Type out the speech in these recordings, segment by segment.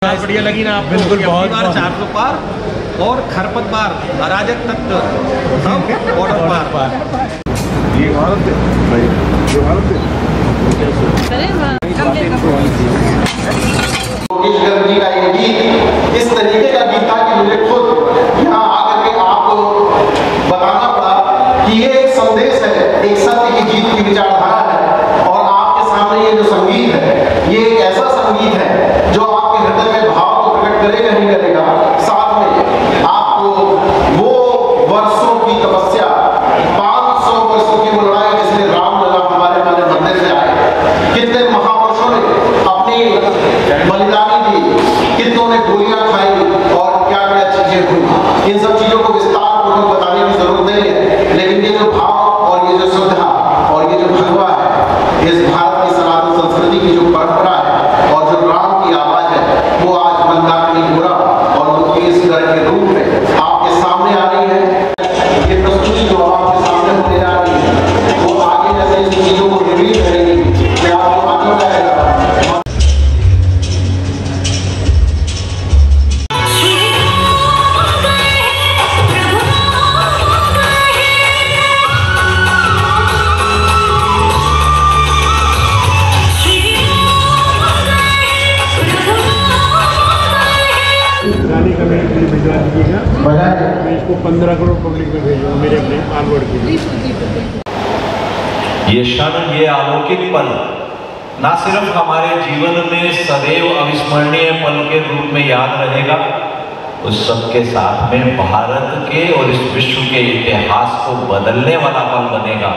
बढ़िया लगी ना आपको? बिल्कुल, बहुत 400 पार और खरपत पार, अराजक तत्व सब बॉर्डर पार। ये भारत है, ये भारत है। योगेश गर्ग जी का ये गीत इस तरीके का गीत था कि मुझे खुद यहाँ आकर के आपको बताना पड़ा कि ये एक संदेश है, एक सत्य की जीत की विचारधारा है। और आपके सामने ये जो संगीत है, ये एक ऐसा संगीत है जो आपके हृदय में भाव को प्रकट करेगा ही करेगा, साथ में आपको वो वर्षों की तपस्या, 500 वर्षों की वो लड़ाई जिसमें रामलला हमारे मंदिर में आए, कितने महापुरुषों ने अपनी बलिदानी दी, कितनों ने गोलियां खाई और क्या क्या चीजें हुई। इन सब चीजों को विस्तार पूर्वक बताने की जरूरत नहीं है, लेकिन ये जो भाव और ये जो श्रद्धा और ये जो भगवा है, इस भारत की सनातन संस्कृति की जो परंपरा है और जो राम की आवाज है, वो आज मंदाकिनी गोरा और उनकी इस घर के रूप में आपके सामने आ रही है। ये प्रस्तुति जो आपके सामने होने जा रही है, वो आगे जैसे इन चीजों को रिवील करेगी, मैं आपको मालूम रहेगा। भिजवा दीजिएगा, मैं इसको 15 करोड़ पब्लिक में भेजूँगा मेरे अपने आनवर्ड के लिए। ये क्षण, ये अलौकिक पल ना सिर्फ हमारे जीवन में सदैव अविस्मरणीय पल के रूप में याद रहेगा, उस सबके साथ में भारत के और इस विश्व के इतिहास को बदलने वाला पल बनेगा,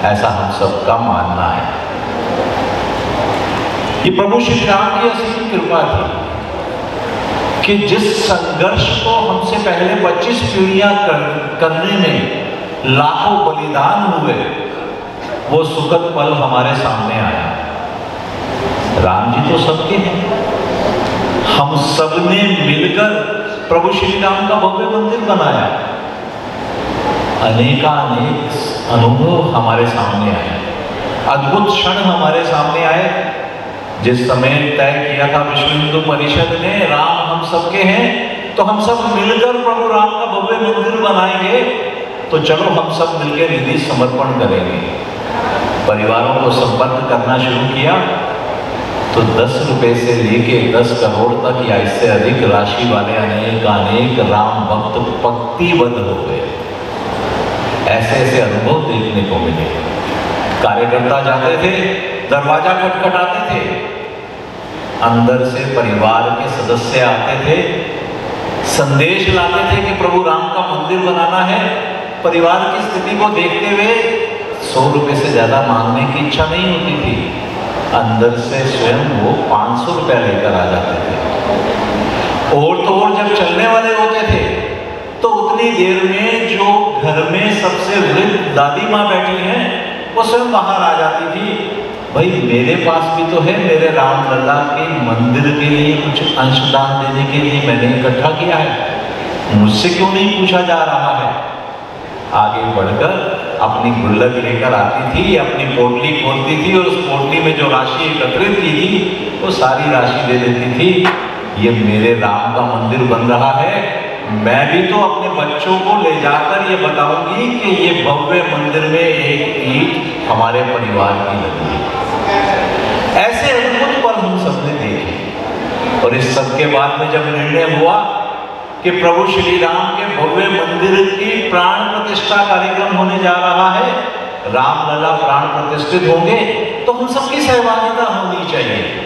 ऐसा हम सबका मानना है। ये प्रभु श्री राम की असीम कृपा थी कि जिस संघर्ष को हमसे पहले 25 पीढ़ियां करने में लाखों बलिदान हुए, वो सुखद पल हमारे सामने आया। राम जी तो सबके हैं, हम सबने मिलकर प्रभु श्री राम का भव्य मंदिर बनाया। अनेकानेक अनुभव हमारे सामने आए, अद्भुत क्षण हमारे सामने आए। जिस समय तय किया था विश्व हिंदू परिषद ने, राम हम सबके हैं, तो हम सब मिलकर प्रभु राम का भव्य मंदिर बनाएंगे, तो चलो हम सब मिलकर निधि समर्पण करेंगे। परिवारों को संबद्ध करना शुरू किया तो 10 रुपए से लेके 10 करोड़ तक या इससे अधिक राशि वाले अनेक राम भक्त पंक्तिबद्ध हो गए। ऐसे ऐसे अनुभव देखने को मिले। कार्यकर्ता जाते थे, दरवाजा खटखटाते थे, अंदर से परिवार के सदस्य आते थे, संदेश लाते थे कि प्रभु राम का मंदिर बनाना है। परिवार की स्थिति को देखते हुए 100 रुपए से ज्यादा मांगने की इच्छा नहीं होती थी, अंदर से स्वयं वो 500 रुपया लेकर आ जाते थे। और तो और जब चलने वाले होते थे तो उतनी देर में जो घर में सबसे वृद्ध दादी माँ बैठी हैं, वो स्वयं बाहर आ जाती थी। भाई मेरे पास भी तो है, मेरे रामलला के मंदिर के लिए कुछ अंशदान देने के लिए मैंने इकट्ठा किया है, मुझसे क्यों नहीं पूछा जा रहा है। आगे बढ़कर अपनी गुल्लक लेकर आती थी, अपनी पोटली खोलती थी और उस पोटली में जो राशि एकत्रित की थी वो सारी राशि दे देती थी। ये मेरे राम का मंदिर बन रहा है, मैं भी तो अपने बच्चों को ले जाकर ये बताऊंगी कि ये भव्य मंदिर में एक ईंट हमारे परिवार की लगी है। ऐसे अद्भुत पल हम सबने देखे। और इस सब के बाद में जब निर्णय हुआ कि प्रभु श्री राम के भव्य मंदिर की प्राण प्रतिष्ठा कार्यक्रम होने जा रहा है, रामलला प्राण प्रतिष्ठित होंगे, तो हम सबकी सहभागिता होनी चाहिए।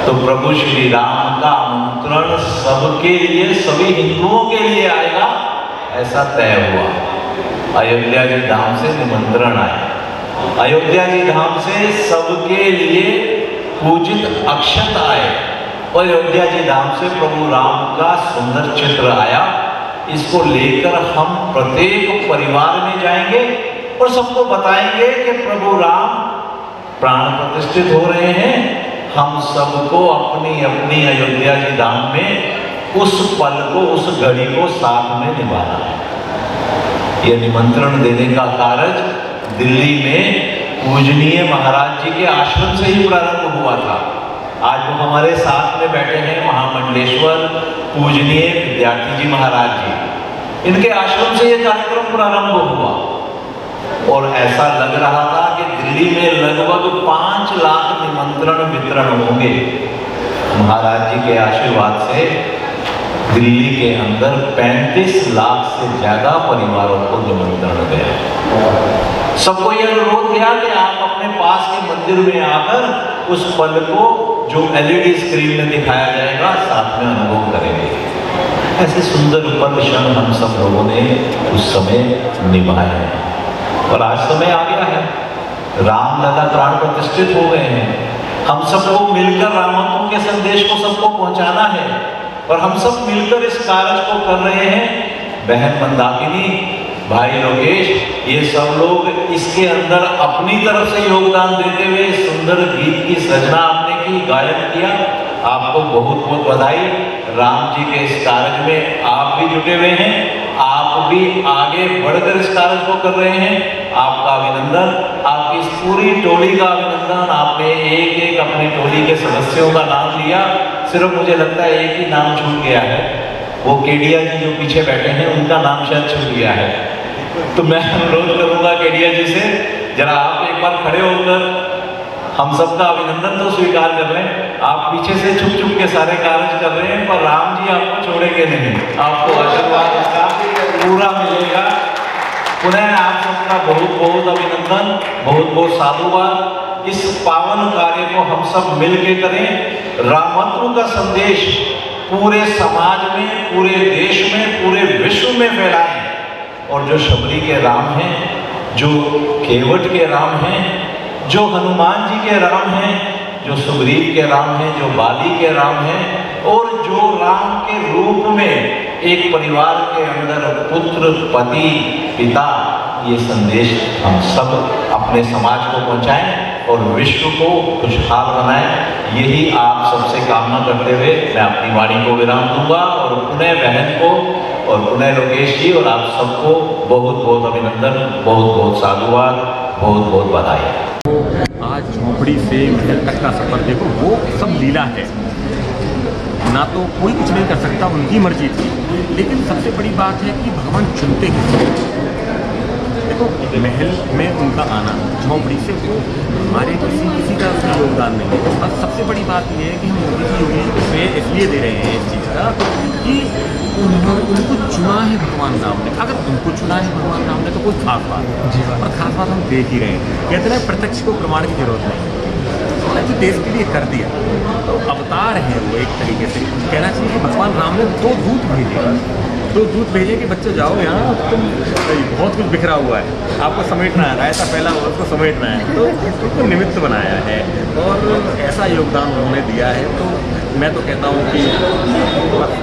तो प्रभु श्री राम का आमंत्रण सबके लिए, सभी हिंदुओं के लिए आएगा, ऐसा तय हुआ। अयोध्या जी धाम से निमंत्रण आया। अयोध्या जी धाम से सबके लिए पूजित अक्षत आए और अयोध्या जी धाम से प्रभु राम का सुंदर चित्र आया। इसको लेकर हम प्रत्येक परिवार में जाएंगे और सबको बताएंगे कि प्रभु राम प्राण प्रतिष्ठित हो रहे हैं। हम सबको अपनी अपनी अयोध्या जी धाम में उस पल को, उस घड़ी को साथ में निभाना है। यह निमंत्रण देने का कार्य दिल्ली में पूजनीय महाराज जी के आश्रम से ही प्रारंभ हुआ था। आज वो हमारे साथ में बैठे हैं, महामंडलेश्वर पूजनीय विद्यार्थी जी महाराज जी। इनके आश्रम से ये कार्यक्रम प्रारंभ हुआ और ऐसा लग रहा था कि दिल्ली में लगभग 5 लाख निमंत्रण वितरण होंगे। महाराज जी के आशीर्वाद से दिल्ली के अंदर 35 लाख से ज्यादा परिवारों को निमंत्रण गया। सबको यह अनुरोध किया कि आप अपने पास के मंदिर में आकर उस पल को जो LED स्क्रीन में दिखाया जाएगा साथ में अनुभव करेंगे। ऐसे सुंदर पल क्षण हम सब लोगों ने उस समय निभाए हैं और आज समय आ गया है, रामलला प्राण प्रतिष्ठित हो गए हैं। हम सबको मिलकर रामत्व के संदेश को सबको पहुंचाना है और हम सब मिलकर इस कार्य को कर रहे हैं। बहन मंदाकिनी, भाई लोकेश, ये सब लोग इसके अंदर अपनी तरफ से योगदान देते हुए सुंदर गीत की सृजना आपने की, गायन किया। आपको बहुत बहुत बधाई। राम जी के इस कार्य में आप भी जुटे हुए हैं, आप भी आगे बढ़कर इस कार्य को कर रहे हैं। आपका अभिनंदन, आपकी इस पूरी टोली का अभिनंदन। आपने एक एक अपनी टोली के सदस्यों का नाम लिया, सिर्फ मुझे लगता है एक ही नाम छूट गया है, वो केडिया जी जो पीछे बैठे हैं उनका नाम शायद छूट गया है। तो मैं अनुरोध करूंगा केडिया जी से, जरा आप एक बार खड़े होकर हम सबका अभिनंदन तो स्वीकार कर लें। आप पीछे से छुप छुप के सारे कार्य कर रहे हैं, पर राम जी आपको छोड़ेंगे नहीं, आपको आशीर्वाद उसका पूरा मिलेगा। पुनः आप सबका बहुत बहुत अभिनंदन, बहुत बहुत साधुवाद। इस पावन कार्य को हम सब मिलके करें। रामत्व का संदेश पूरे समाज में, पूरे देश में, पूरे विश्व में फैलाएं। और जो शबरी के राम हैं, जो केवट के राम हैं, जो हनुमान जी के राम हैं, जो सुग्रीव के राम हैं, जो बाली के राम हैं, और जो राम के रूप में एक परिवार के अंदर पुत्र, पति, पिता, ये संदेश हम सब अपने समाज को पहुंचाएं और विश्व को खुशहाल बनाएं। यही आप सबसे कामना करते हुए मैं अपनी वाणी को विराम दूंगा और पुनः बहन को और पुनः लोकेश जी और आप सबको बहुत बहुत अभिनंदन, बहुत बहुत साधुवाद, बहुत बहुत बधाई। आज झोंपड़ी से महल तक का सफर देखो, वो सब लीला है ना, तो कोई कुछ नहीं कर सकता, उनकी मर्जी थी। लेकिन सबसे बड़ी बात है कि भगवान चुनते किसी। देखो महल में उनका आना, झोंपड़ी से, वो हमारे किसी का उसमें योगदान नहीं है। और सबसे बड़ी बात यह है कि हम मोदी जी योगी श्रेय इसलिए दे रहे हैं इस चीज़ का कि उनको चुना है भगवान राम ने। अगर उनको चुना है भगवान राम ने तो कोई खास बात है, और खास बात हम देख ही रहे हैं। कहते हैं प्रत्यक्ष को प्रमाण की जरूरत नहीं, जो देश के लिए कर दिया तो अवतार है वो। एक तरीके से कहना चाहिए कि भगवान राम ने 2 दूत भेजे कि बच्चे जाओ यहाँ, तुम बहुत कुछ बिखरा हुआ है, आपको समेटना है, रायता फैला हुआ उसको समेटना है, तो उनको निमित्त बनाया है और ऐसा योगदान उन्होंने दिया है। तो मैं तो कहता हूँ कि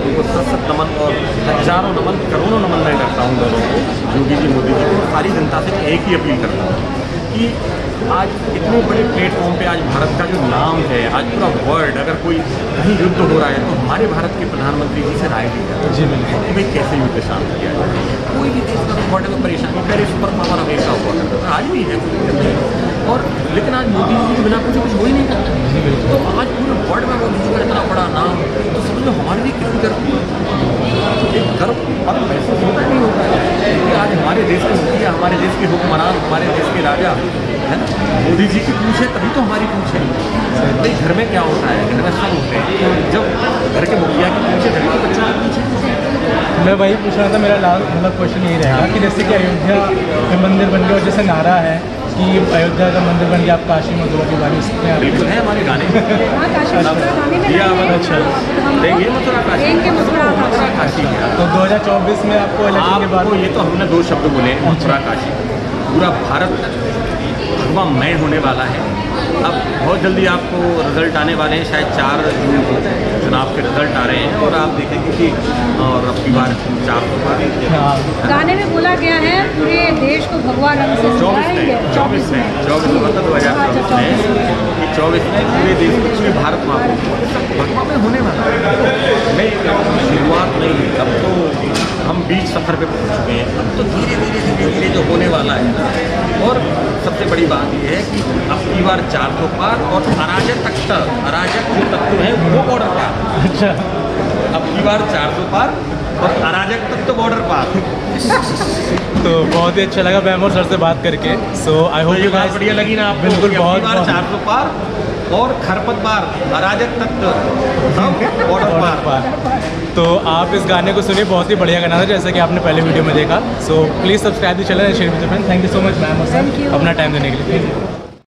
उनको सत नमन और हजारों नमन, करोड़ों नमन मैं करता हूँ दोनों को, योगी जी, मोदी जी को। सारी जनता से एक ही अपील करता हूँ कि आज इतने बड़े प्लेटफॉर्म पे आज भारत का जो नाम है, आज पूरा वर्ल्ड, अगर कोई कहीं युद्ध हो रहा है तो हमारे भारत के प्रधानमंत्री जी से राय ली जाए जी बिल्कुल कि भाई कैसे युद्ध शांत किया जाए। कोई भी देश का वर्ल्ड में परेशानी, पहले सुपर पावर अमेरिका हुआ करता था, आज भी है और लेकिन आज मोदी जी के बिना कुछ हो ही नहीं करता। तो आज पूरे वर्ल्ड में मोदी जी का इतना बड़ा नाम, तो समझ लो हमारे लिए कितनी गर्व, एक गर्व अब महसूस होता नहीं होता है कि आज हमारे देश के मुखिया, हमारे देश के हुक्मरान, हमारे देश के राजा है ना, मोदी जी की पूछे तभी तो हमारी पूछे। भाई घर में क्या होता है, घर में सब होते हैं, जब घर के मुखिया की पूछे घर के बच्चों की पूछे। मैं वही पूछ रहा था, मेरा मतलब क्वेश्चन यही रहेगा कि जैसे कि अयोध्या में मंदिर बन गया और जैसे नारा है कि अयोध्या का मंदिर बन गया, आप काशी मथुरा के बारे में बिल्कुल है हमारे गाने देखिए, मथुरा काशी। तो 2024 में आपको इलेक्शन के बाद ये तो हमने 2 शब्द बोले, मथुरा काशी। पूरा भारत भगवामय होने वाला है। अब बहुत जल्दी आपको रिजल्ट आने वाले हैं, शायद 4 जून को चुनाव के रिजल्ट आ रहे हैं और आप देखेंगे कि और अब की बार 4 गाने में बोला गया है पूरे देश को भगवा रंग से 24 में 2024 में पूरे देश में, पूरे भारत में भगवा में होने वाला है। मैं शुरुआत नहीं, अब तो हम बीच सफ़र पे पहुंच चुके हैं। अब तो धीरे धीरे जो होने वाला है ना, और सबसे बड़ी बात यह है कि अब की बार 400 पार और अराजक जो तत्व है वो बॉर्डर पार। अच्छा, अब की बार 400 पार और अराजक तत्व बॉर्डर पार। तो बहुत ही अच्छा लगा बैमोर सर से बात करके। सो आई होप ये बात बढ़िया लगी ना आपको? बिल्कुल, कि अब की बहुत बार 400 पार और खरपतवार अराजक तत्व सब बॉर्डर पार। तो आप इस गाने को सुनिए, बहुत ही बढ़िया गाना था जैसा कि आपने पहले वीडियो में देखा। So please subscribe the channel and share with your friends. Thank you so much ma'am और सर अपना टाइम देने के लिए।